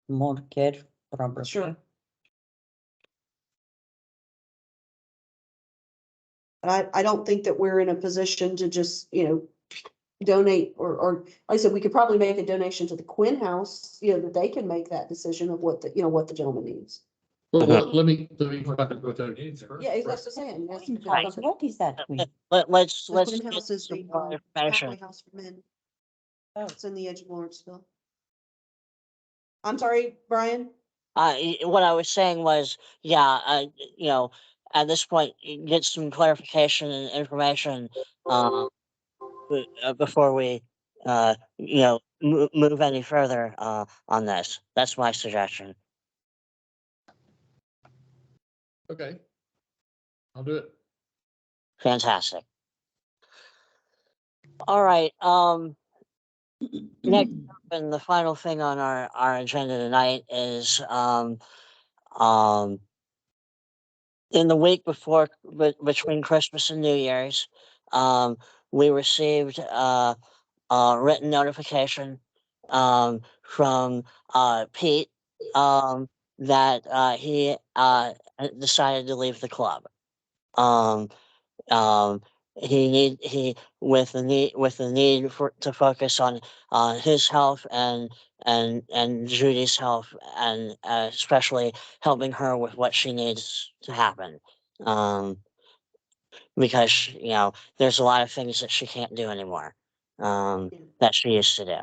more care, probably. Sure. But I don't think that we're in a position to just, donate or like I said, we could probably make a donation to the Quinn House, that they can make that decision of what the gentleman needs. Well, let me find out what that needs first. Yeah, that's what I'm saying. What is that? Let's The Quinn get House is some the more halfway information. house for men. Oh. It's in the edge of Lawrenceville. I'm sorry, Brian? What I was saying was, yeah, at this point, get some clarification and information, before we, move any further, on this. That's my suggestion. Okay. I'll do it. Fantastic. All right, next up and the final thing on our agenda tonight is, in the week before, between Christmas and New Year's, we received a written notification from Pete that he decided to leave the club. He with the need to focus on his health and Judy's health, and especially helping her with what she needs to happen, because there's a lot of things that she can't do anymore, that she used to do.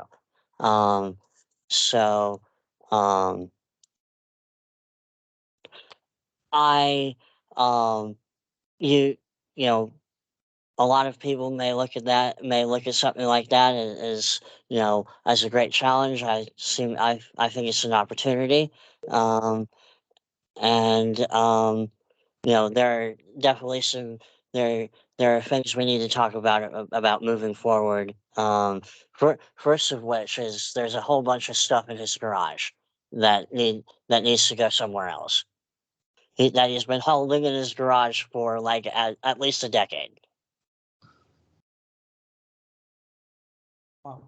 So I you you know a lot of people may look at something like that as, as a great challenge. I think it's an opportunity. And there are definitely there are things we need to talk about moving forward. First of which is there's a whole bunch of stuff in his garage that needs to go somewhere else. That he's been holding in his garage for like at least a decade. Wow.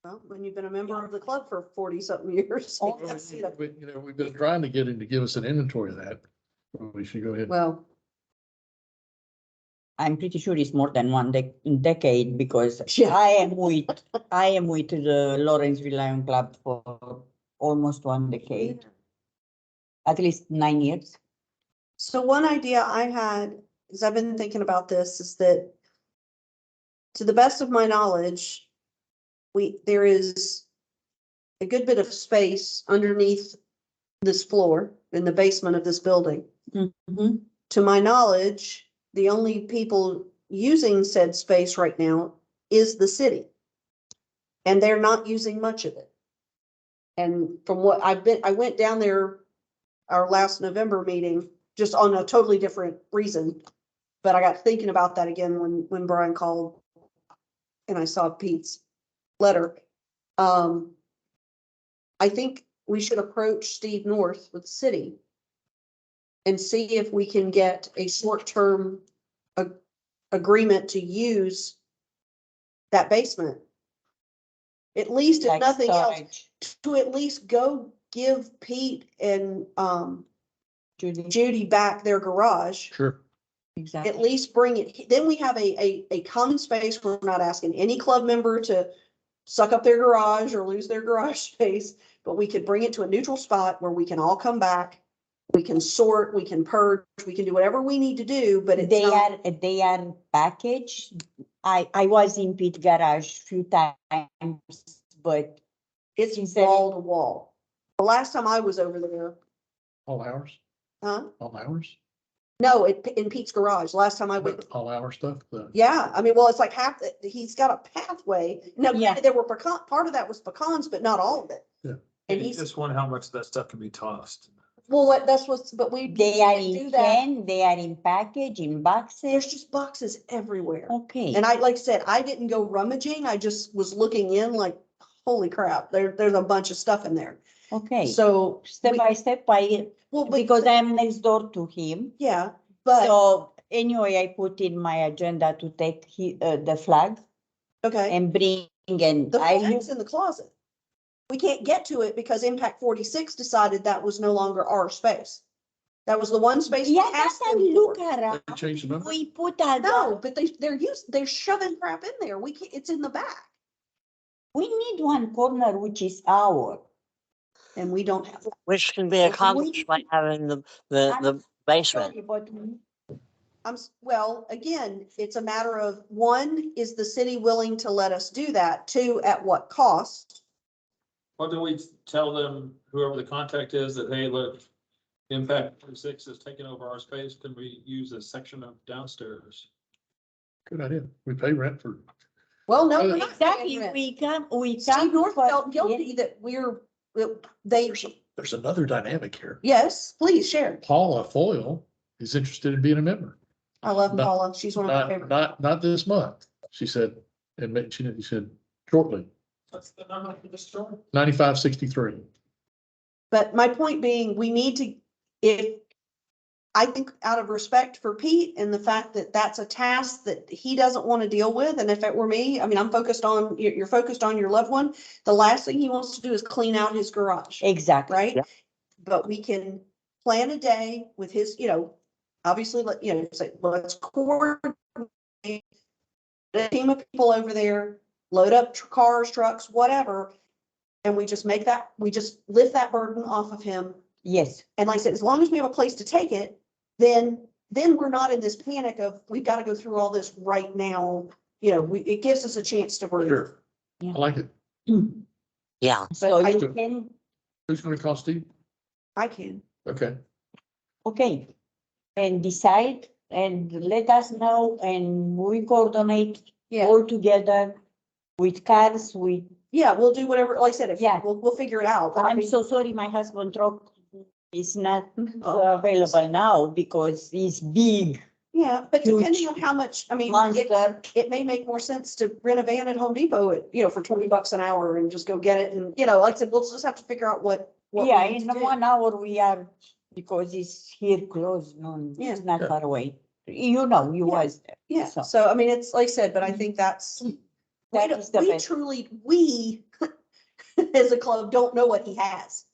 Well, when you've been a member of the club for 40-something years. Oh, We've been trying to get him to give us an inventory of that. We should go ahead. Well, I'm pretty sure it's more than one decade because Yeah. I am with the Lawrenceville Lion Club for almost one decade, at least 9 years. so one idea I had, is I've been thinking about this, is that to the best of my knowledge, there is a good bit of space underneath this floor in the basement of this building. Mm-hmm. To my knowledge, the only people using said space right now is the city. And they're not using much of it. And from what I went down there our last November meeting, just on a totally different reason. But I got thinking about that again when Brian called and I saw Pete's letter. I think we should approach Steve North with the city and see if we can get a short-term agreement to use that basement. At least, if Like nothing else, storage. to at least go give Pete and Judy. back their garage. Sure. Exactly. At least bring it, then we have a common space. We're not asking any club member to suck up their garage or lose their garage space, but we could bring it to a neutral spot where we can all come back. We can sort, we can purge, we can do whatever we need to do, but it's They are packaged. I was in Pete garage few times, but it's wall to wall. The last time I was over there, All hours? huh? All hours? No, in Pete's garage, last time I went. All hour stuff? Yeah, I mean, well, it's like he's got a pathway. Now, Yeah. there were part of that was pecans, but not all of it. Yeah. And You he's, just wonder how much of that stuff can be tossed. well, but we. they are do in that. can, they are in package, in There's boxes. just boxes everywhere. Okay. And like I said, I didn't go rummaging. I just was looking in like, holy crap, there's a bunch of stuff in there. Okay. So. Step by step, because I'm next door to him. Yeah, but, So anyway, I put in my agenda to take the flag okay, and bring, and the I flag's look, in the closet. We can't get to it because Impact 46 decided that was no longer our space. That was the one space. we Yeah, asked that's a them look for. They around. changed the number? We put a. No, but they're shoving crap in there. We can't, it's in the back We need one corner which is our. and we don't have. Which can be We- accomplished by having the basement. Sorry, but Well, again, it's a matter of, one, is the city willing to let us do that? Two, at what cost? Or do we tell them, whoever the contact is, that, hey, look, Impact 46 is taking over our space, can we use a section of downstairs? Good idea. We pay rent for, Well, no. Well, we're not exactly, paying rent. we come Steve North for- felt guilty that there's another dynamic here. yes, please share. Paula Foyle is interested in being a member. I love Not- Paula. She's one of my Not, favorites. not this month, she said, and she said shortly, What's the number for the store? 9563. But my point being, we need to, I think out of respect for Pete and the fact that that's a task that he doesn't want to deal with, and if it were me, I mean, I'm focused on, you're focused on your loved one. The last thing he wants to do is clean out his garage, Exactly. right? Yeah. But we can plan a day with his, obviously, say, let's coordinate a team of people over there, load up cars, trucks, whatever. And we just lift that burden off of him. Yes, And like I said, as long as we have a place to take it, then we're not in this panic of, we've got to go through all this right now. It gives us a chance to breathe. Sure, I Yeah. like it. Yeah, so I- you can, Who's gonna call Steve? I can. Okay, okay, and decide and let us know and we coordinate Yeah, all together with cars, with, yeah, we'll do whatever, like I said, Yeah. we'll figure it out. I I'm mean, so sorry, my husband truck is not Oh. available now because it's big Yeah, but Huge depending on how much, I mean, monster. it may make more sense to rent a van at Home Depot at, for $20 an hour and just go get it. And, like I said, we'll just have to figure out what. we Yeah, need in to do. 1 hour we are, because it's here close, no, Yeah. it's not Yeah. far away. You know, you Yeah. was there. Yeah, So- so I mean, it's like I said, but I think that's, That is the we best. truly, as a club, don't know what he has.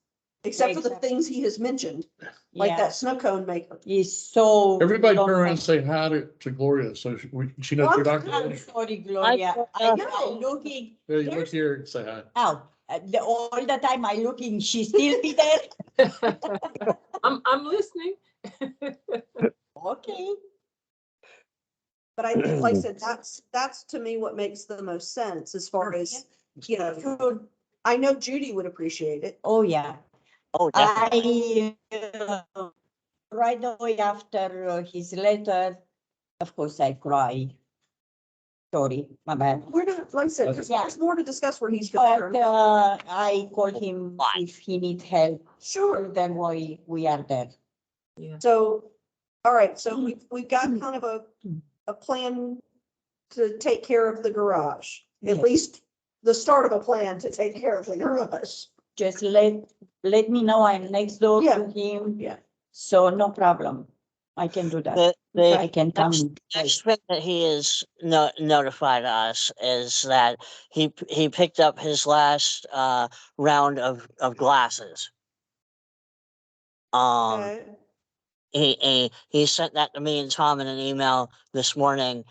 Except for the Exactly. things he has mentioned, like Yeah, that snow cone maker. it's so. everybody long turn around and time. say hi to Gloria, so she knows Well, you're Dr. I'm Gloria. sorry, Gloria, I- I looking, Yeah, you look there's- here and say hi. all the time I looking, she still be there, I'm listening. okay. But I think, like I said, that's to me what makes the most sense as far as, Sure. I know Judy would appreciate it. Oh, yeah. oh, definitely. Right away after his letter, of course, I cry. Sorry, my bad. We're not, like I said, there's Yeah. there's more to discuss where he's But concerned. I called him if he need help, Sure. then we are there. So, all right, so we've got kind of a plan to take care of the garage. At Yes. least the start of a plan to take care of the garage. Just let me know, I'm next door Yeah. to him. Yeah. So no problem, I can do that. The I can come. next thing that he is notified us is that he picked up his last round of glasses. Okay. He sent that to me and Tom in an email this morning,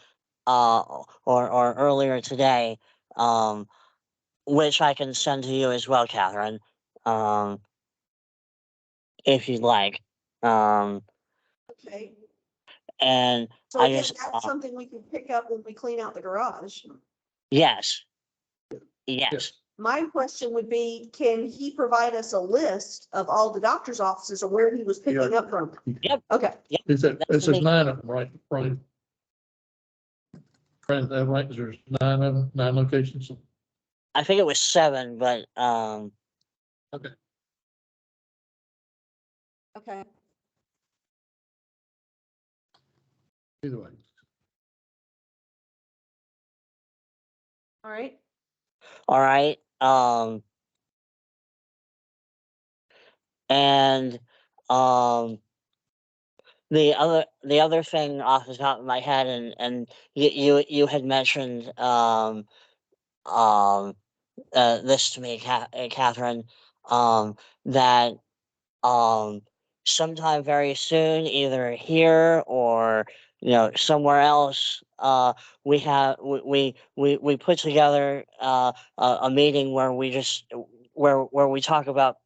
or earlier today, which I can send to you as well, Kathryn, if you'd like. Okay. And So I again, just, that's something we can pick up when we clean out the garage. yes. Yes. My question would be, can he provide us a list of all the doctor's offices or where he was picking up from? Yep. Okay, It says That's me. 9 of them, right? Right, right, there's 9 of them, 9 locations. I think it was 7, but okay. Either way. All right. all right. And the other thing off the top of my head, and you had mentioned this to me, Kathryn, that sometime very soon, either here or somewhere else, we put together a meeting where we just where we talk about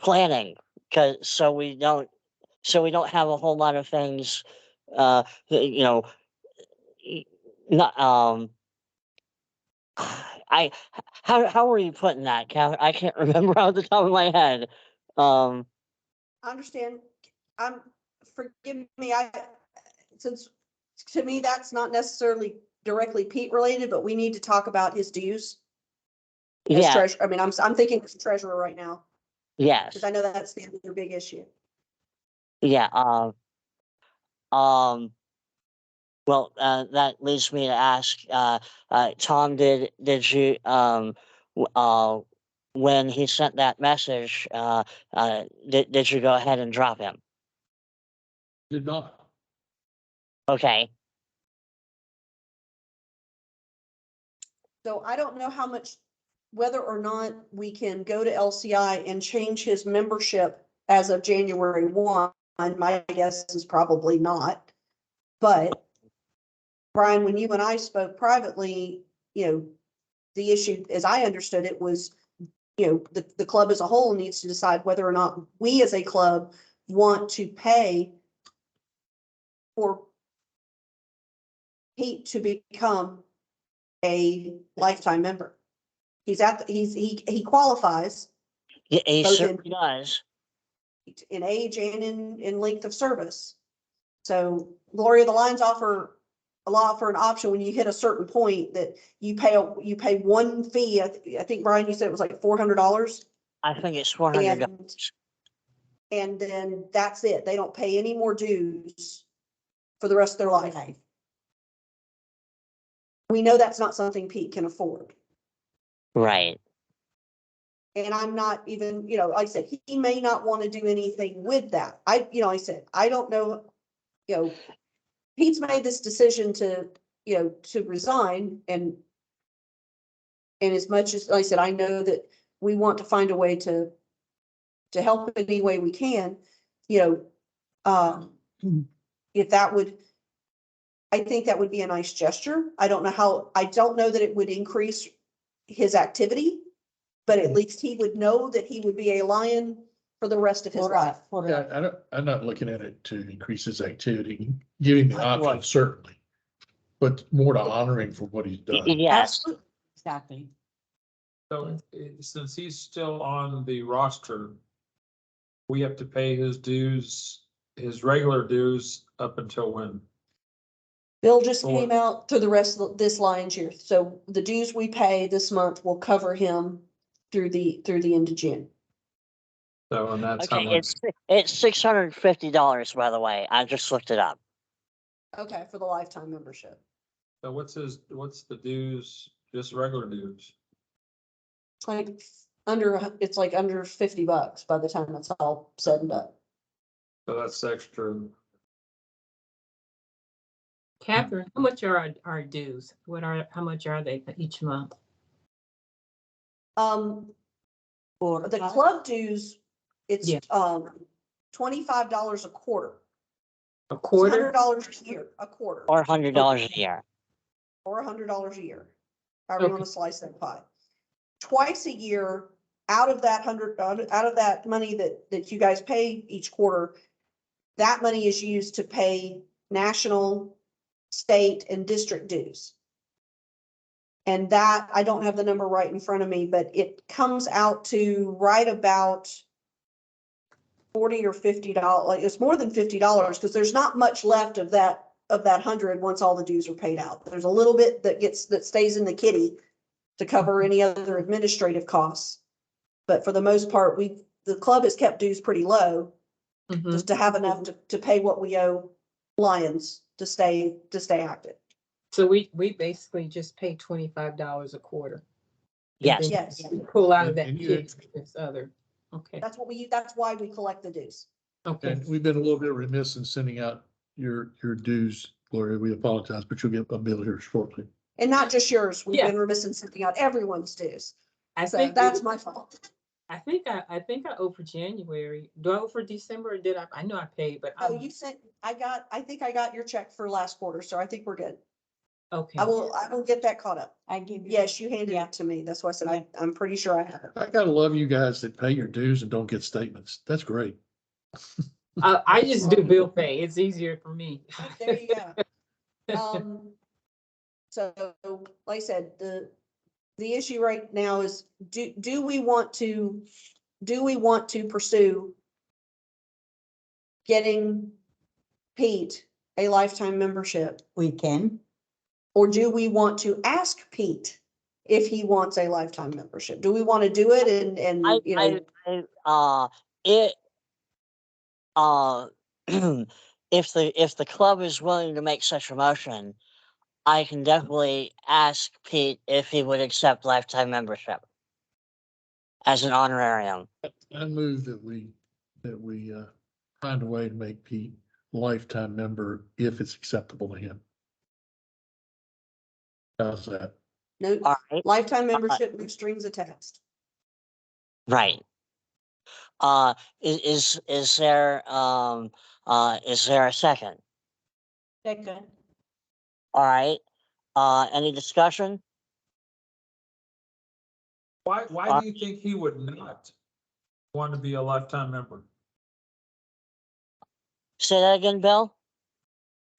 planning, because so we don't have a whole lot of things y- not I how were you putting that, Kathryn? I can't remember off the top of my head. I understand. Forgive me, since to me, that's not necessarily directly Pete related, but we need to talk about his dues as Yeah, treasurer. I mean, I'm thinking as treasurer right now, yes, because I know that's the other big issue. yeah. Um, well, that leads me to ask, Tom, did you when he sent that message, did you go ahead and drop him? Did not. Okay, So I don't know how much, whether or not we can go to LCI and change his membership as of January 1. My guess is probably not. But Brian, when you and I spoke privately, the issue, as I understood it, was, the club as a whole needs to decide whether or not we as a club want to pay for Pete to become a lifetime member. He qualifies he both certainly does. in age and in length of service. So Gloria, the lines offer an option when you hit a certain point that you pay one fee. I think Brian, you said it was like $400. I think it's $400. And then that's it. They don't pay any more dues for the rest of their life. We know that's not something Pete can afford. Right. And I'm not even, like I said, he may not want to do anything with that. I said, I don't know, Pete's made this decision to resign, and as much as, like I said, I know that we want to find a way to help any way we can, if that would, I think that would be a nice gesture. I don't know that it would increase his activity, but at least he would know that he would be a Lion for the rest of his life. Yeah, I'm not looking at it to increase his activity, giving the option certainly, but more to honor him for what he's done. Yes. Absolutely. Exactly. So since he's still on the roster, we have to pay his dues, his regular dues up until when? Bill just Or- came out through the rest of this Lions year. So the dues we pay this month will cover him through the end of June. So, and that's how Okay, much? it's $650, by the way. I just looked it up. Okay, for the lifetime membership. So what's the dues, just regular dues? It's like under $50 by the time it's all said and done. So that's extra. Kathryn, how much are our dues? How much are they for each month? The club dues, it's Yeah. $25 a quarter. A quarter? $100 a year, a quarter. Or $100 a year. Or $100 a year. However you Okay. want to slice that pie. Twice a year, out of that money that you guys pay each quarter, that money is used to pay national, state, and district dues. And that, I don't have the number right in front of me, but it comes out to right about $40 or $50. Like, it's more than $50 because there's not much left of that 100 once all the dues are paid out. There's a little bit that stays in the kitty to cover any other administrative costs. But for the most part, the club has kept dues pretty low, Mhm. just to have enough to pay what we owe Lions to stay active. So we basically just pay $25 a quarter. Yes. And then Yes. we pull out of that And kitty, this other. Okay. That's why we collect the dues. Okay. And we've been a little bit remiss in sending out your dues, Gloria. We apologize, but you'll get a bill here shortly. And not just yours. We've Yeah. been missing something out, everyone's dues. I So think that's my fault. I think I owe for January. Do I owe for December or did I? I know I paid, but Oh, you sent, I think I got your check for last quarter, so I think we're good. okay. I will get that caught up. I give you. Yes, you handed Yeah. it to me. That's why I said I'm pretty sure I have it. I gotta love you guys that pay your dues and don't get statements. That's great. I just do bill pay. It's easier for me. There you go. So like I said, the issue right now is, do we want to pursue getting Pete a lifetime membership? We can. Or do we want to ask Pete if he wants a lifetime membership? Do we want to do it and, you know? If the club is willing to make such a motion, I can definitely ask Pete if he would accept lifetime membership as an honorarium. I move that we find a way to make Pete a lifetime member if it's acceptable to him. How's that? No, All right, lifetime membership, no strings attached. right. Is there a second? Second. All right. Any discussion? Why do you think he would not want to be a lifetime member? Say that again, Bill?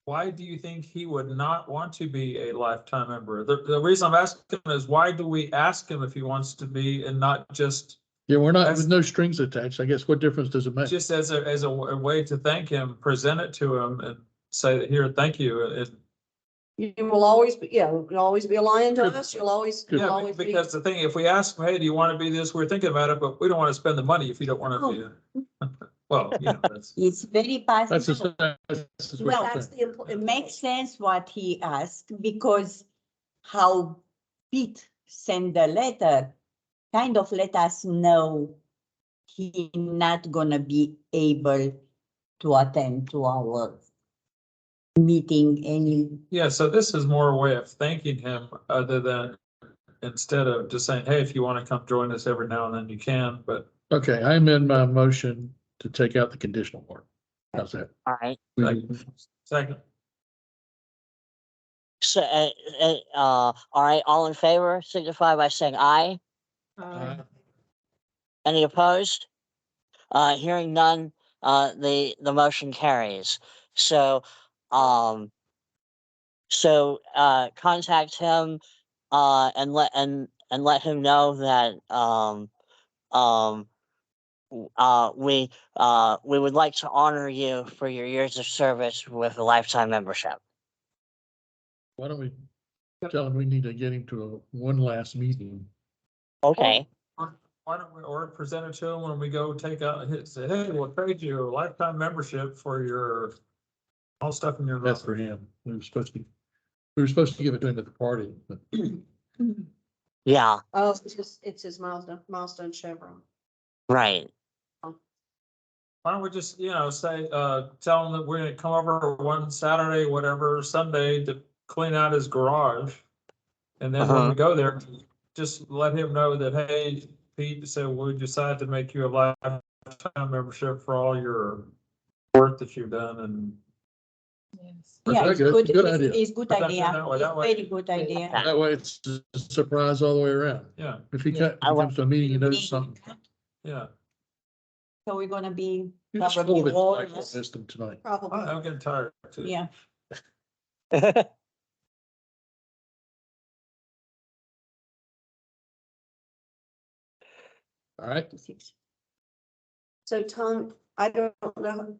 Why do you think he would not want to be a lifetime member? The reason I'm asking is, why do we ask him if he wants to be and not just, Yeah, we're not, That's- with no strings attached. I guess what difference does it make? just as a way to thank him, present it to him and say that here, thank you. You will always be, you'll always be a lion to us. You'll always Yeah, be. because the thing, if we ask him, hey, do you want to be this? We're thinking about it, but we don't want to spend the money if you don't want to be it. Well, you know, that's. It's very That's possible. the Well, That's the important. It makes sense what he asked because how Pete sent the letter kind of let us know he not gonna be able to attend to our meeting any. Yeah, so this is more a way of thanking him other than, instead of just saying, hey, if you want to come join us every now and then you can, but. Okay, I amend my motion to take out the conditional part. How's that? All right. Second. So, all right, all in favor, signify by saying aye. Any opposed? Hearing none, the motion carries. So, contact him, and let him know that, we would like to honor you for your years of service with a lifetime membership. Why don't we tell him we need to get him to one last meeting? Okay. Why don't we, or present it to him when we go take out, say, hey, we'll trade you a lifetime membership for your, all stuff in your. That's for him. We were supposed to give it to him at the party, but Yeah, Oh, it's his milestone chevron. right. Why don't we just, say, tell him that we're gonna come over one Saturday, whatever, Sunday to clean out his garage. And then when we go there, just let him know that, hey, Pete said, we decided to make you a lifetime membership for all your work that you've done and. Yes. Yeah, Okay, it's good. good. Good It's- idea. It's good Put that idea. in that way, that way. Very good idea. that way it's a surprise all the way around. Yeah, If he Yeah. comes to a meeting, he knows something. yeah. So we're gonna be You just probably hold it all, like the system tonight. Probably. I'm getting tired too. yeah. All right. So Tom, I don't know.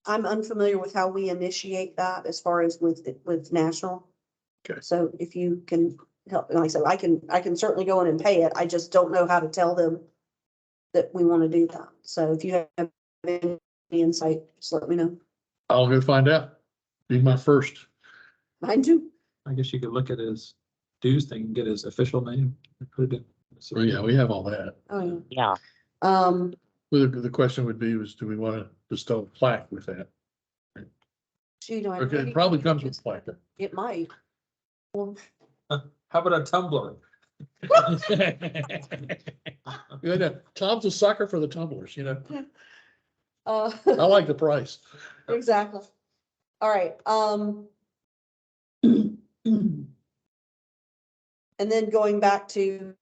I'm unfamiliar with how we initiate that as far as with national. Okay. So if you can help, like I said, I can certainly go in and pay it. I just don't know how to tell them that we want to do that. So if you have any insight, just let me know. I'll go find out. Be my first. Mine too. I guess you could look at his dues thing and get his official name and put it in. Oh, yeah, we have all that. Oh, Yeah. yeah. Well, the question would be do we want to bestow a plaque with that? Gee, do I Okay, really- it probably comes with plaque. It might. Well, How about a tumbler? You know, Tom's a sucker for the tumblers, you know. Uh, I like the price. exactly. All right, and then going back to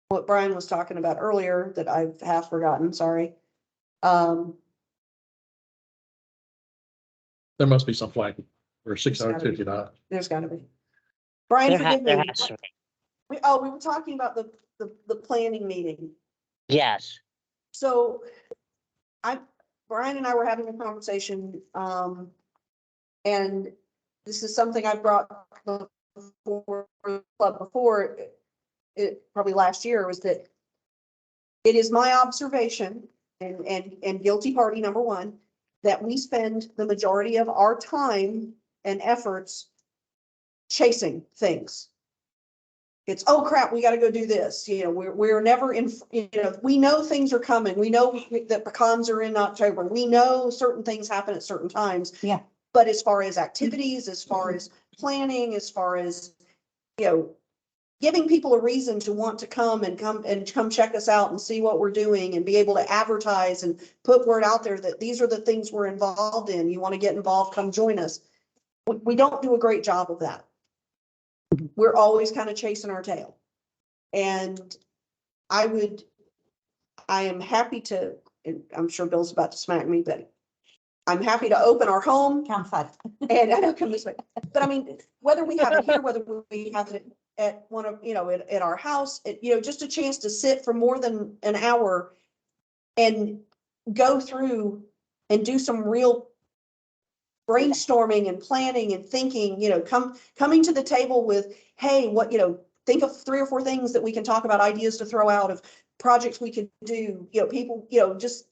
what Brian was talking about earlier that I've half forgotten, sorry. There must be some flag or $659. There's gotta be. Brian, There forgive me. has to be. We were talking about the planning meeting. Yes. So Brian and I were having a conversation, and this is something I brought before the club before, it probably last year, was that it is my observation and guilty party number one, that we spend the majority of our time and efforts chasing things. It's, oh crap, we gotta go do this. You know, we're never in, you know, we know things are coming. We know that pecans are in October. We know certain things happen at certain times. Yeah. But as far as activities, as far as planning, as far as, you know, giving people a reason to want to come check us out and see what we're doing and be able to advertise and put word out there that these are the things we're involved in. You want to get involved, come join us. We don't do a great job of that. We're always kind of chasing our tail. And I am happy to, and I'm sure Bill's about to smack me, but I'm happy to open our home. Come fast. And I don't come this way, but I mean, whether we have it here, whether we have it at one of, you know, at our house, you know, just a chance to sit for more than an hour and go through and do some real brainstorming and planning and thinking, you know, coming to the table with, hey, what, you know, think of 3 or 4 things that we can talk about, ideas to throw out of projects we could do, you know, people, you know, just,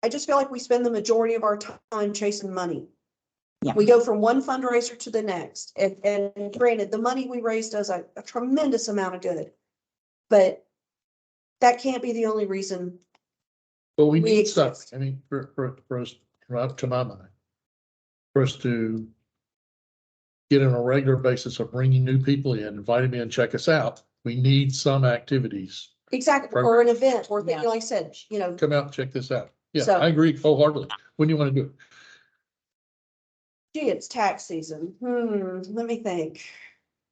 I just feel like we spend the majority of our time chasing money. Yeah. We go from one fundraiser to the next, and granted, the money we raise does a tremendous amount of good, but that can't be the only reason. But we We need stuff. exist. I mean, for us, to my mind, for us to get on a regular basis of bringing new people in, inviting them in, check us out, we need some activities. Exactly, or an event, or Yeah. like I said, you know, Come out and check this out. Yeah, So- I agree wholeheartedly. When do you want to do it? gee, it's tax season. Let me think.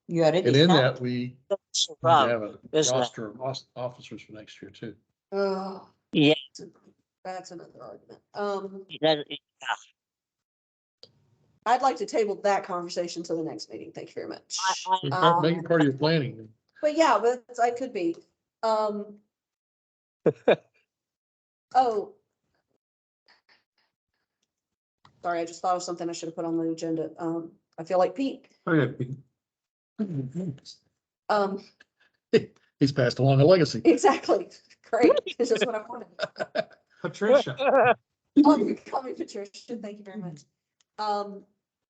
You already And in started. that, we That's the need to problem, have a isn't it? roster of officers for next year too. Oh. Yeah. That's another argument. That- I'd like to table that conversation to the next meeting. Thank you very much. Make it part of your planning. But yeah, but I could be. Oh. Sorry, I just thought of something I should have put on the agenda. I feel like Pete. Oh, yeah. He's passed along a legacy. Exactly. Great. This is what I wanted. Patricia. Call me Patricia. Thank you very much.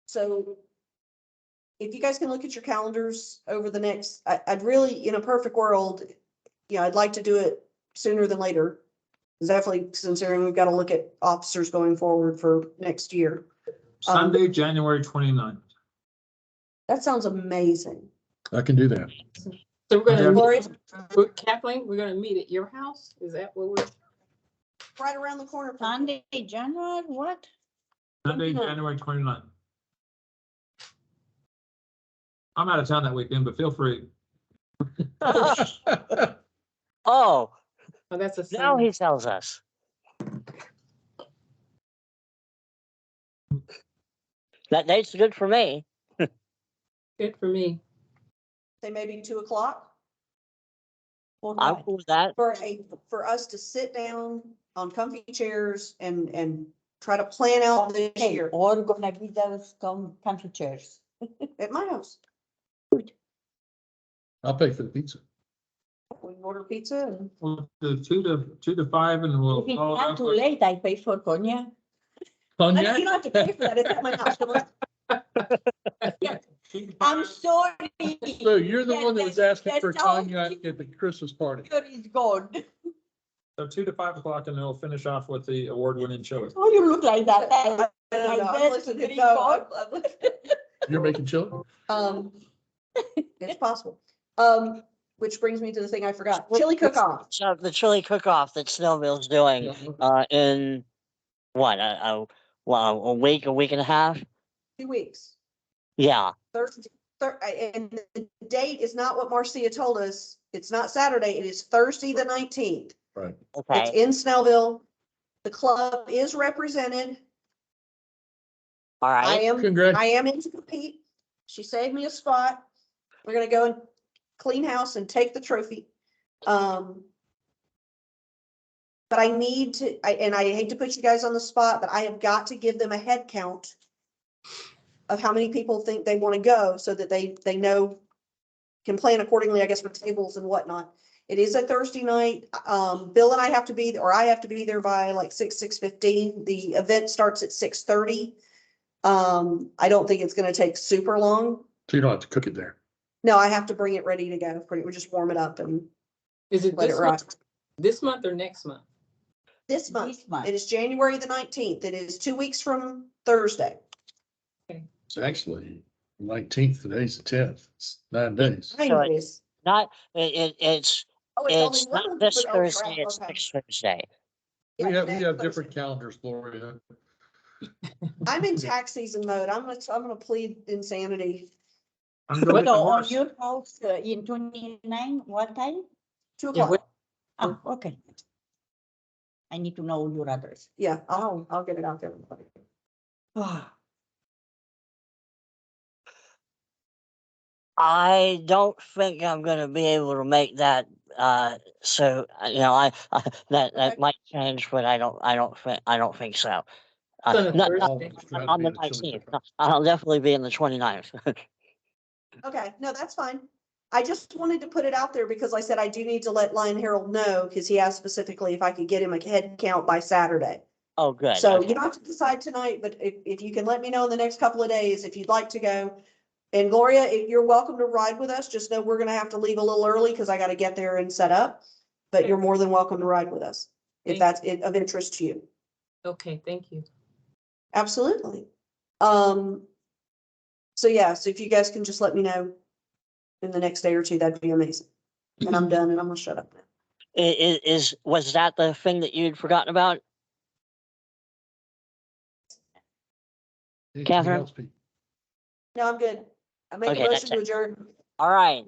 So if you guys can look at your calendars over the next, I'd really, in a perfect world, yeah, I'd like to do it sooner than later. Definitely considering we've got to look at officers going forward for next year. Sunday, January 29th. That sounds amazing. I can do that. So we're gonna, Gloria, Kathleen, we're gonna meet at your house? Is that what we're? right around the corner. from- Sunday, January, what? Sunday, January 29th. I'm out of town that weekend, but feel free. Oh, Oh, that's a. now Sunday. he tells us. That date's good for me. Good for me. Say maybe 2 o'clock I'm cool with that. for us to sit down on comfy chairs and try to plan out this Okay, year or gonna be those country chairs. at my house. I'll pay for the pizza. We can order pizza and We'll do 2 to 5 and we'll. If it's follow not up too with- late, I pay for cognac. you Cognac? don't have to pay for that. It's at my house. Come on. I'm sorry. So you're the one that was asking for That's how cognac at the Christmas party. Sugar is gone. So 2 to 5 o'clock and then we'll finish off with the award-winning show. Oh, you look like that. I don't know. I'm listening. No, You're making chili? It's possible. Which brings me to the thing I forgot. Chili cook-off. So the chili cook-off that Snowville's doing, Yeah. in what, a week and a half? 2 weeks. Yeah, Thursday, and the date is not what Marcia told us. It's not Saturday. It is Thursday, the 19th. Right. It's okay, in Snellville. The club is represented. all I right. am, Congrats. I am in to compete. She saved me a spot. We're gonna go and clean house and take the trophy. But I need to, and I hate to put you guys on the spot, but I have got to give them a head count of how many people think they want to go so that they know, can plan accordingly, I guess, with tables and whatnot. It is a Thursday night. Bill and I have to be, or I have to be there by like 6:15. The event starts at 6:30. I don't think it's gonna take super long. So you don't have to cook it there. No, I have to bring it ready to go. We just warm it up and Is it let it ride. this month or next month? This month, This month. it is January the 19th. It is 2 weeks from Thursday. It's actually 19th, today's the 10th. It's 9 days. 9 So days. Not, it's, Oh, it's only it's one not month, this but- oh, Thursday, crap, it's okay. next Thursday. Yeah, We have next different Thursday. calendars, Gloria. I'm in tax season mode. I'm gonna plead insanity. I'm going So to on horse. your house in 29, what time? 2 Yeah, o'clock. Ah, okay. I need to know your address. Yeah, I'll get it out there. Ah, I don't think I'm gonna be able to make that, so, that Okay. might change, but I don't think so. It's on a Not Thursday. on the 19th, no, I'll definitely be in the 29th. Okay, no, that's fine. I just wanted to put it out there because I said I do need to let Lion Harold know because he asked specifically if I could get him a head count by Saturday. Oh, good, So okay. you don't have to decide tonight, but if you can let me know in the next couple of days, if you'd like to go. And Gloria, if you're welcome to ride with us, just know we're gonna have to leave a little early because I gotta get there and set up. But you're more than welcome to ride with us if that's of interest to you. Okay, thank you. Absolutely. So yeah, so if you guys can just let me know in the next day or two, that'd be amazing. And I'm done and I'm gonna shut up now. Was that the thing that you'd forgotten about? Anything Kathryn? else, Pete? No, I'm good. I make a Okay, that's motion to adjourn. All right,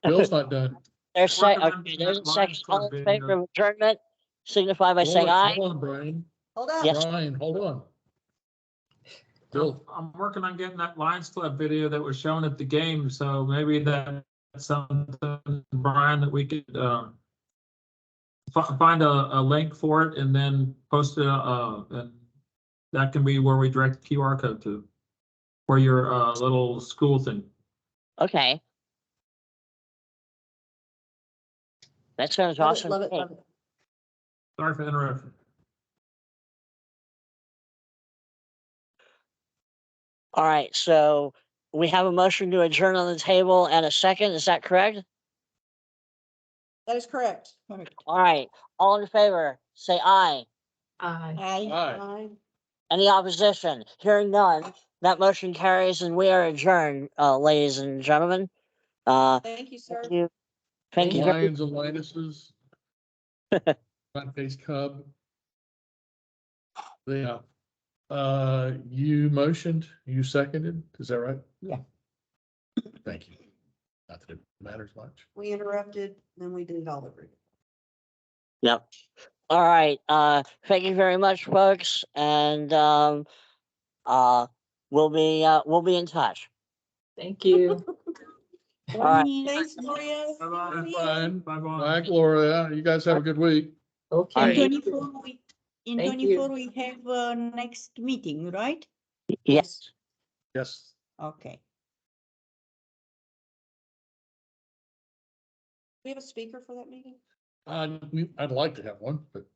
Bill's not done. there's Recommend there's a that second, Lions all Club in video. favor of adjournment, signify by saying aye. Hold on, Brian. Hold up. Yes. Brian, hold on. Bill, I'm working on getting that Lions Club video that was shown at the game, so maybe that's something, Brian, that we could, find a link for it and then post it, and that can be where we direct the QR code to, for your, little school thing. Okay. That sounds Love it, awesome. love it, Hey, love it. Sorry for interrupting. all right, so we have a motion to adjourn on the table and a second, is that correct? That is correct. All right, all in favor, say aye. Aye. Aye. aye. Aye. Any opposition? Hearing none, that motion carries and we are adjourned, ladies and gentlemen. Thank you, sir. Thank you. Thank you. very- Lions and Lionesses. Front-faced Cub. Yeah. You motioned, you seconded, is that right? Yeah. Thank you. Not that it matters much. We interrupted, then we did it all over again. Yep. All right, thank you very much, folks, and, we'll be in touch. Thank you. All right. Thanks, Gloria. Bye-bye. Fine. Bye-bye. Bye, Gloria. You guys have a good week. In Okay. 24, in Thank you. 24, we have next meeting, right? Yes. Yes. Okay. We have a speaker for that meeting? I'd like to have one, but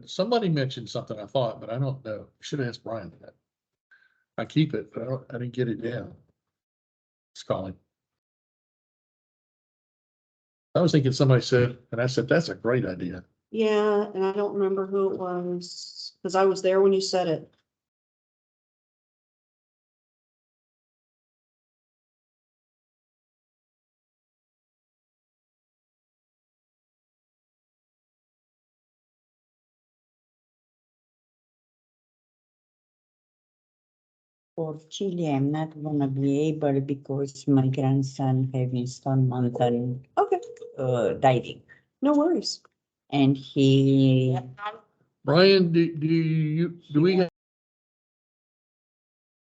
somebody mentioned something I thought, but I don't know. Should have asked Brian that. I keep it, but I didn't get it down. It's calling. I was thinking somebody said, and I said, that's a great idea. Yeah, and I don't remember who it was, because I was there when you said it. For Chile, I'm not gonna be able because my grandson having Stone Mountain Okay, diving. no worries. And he Brian, do we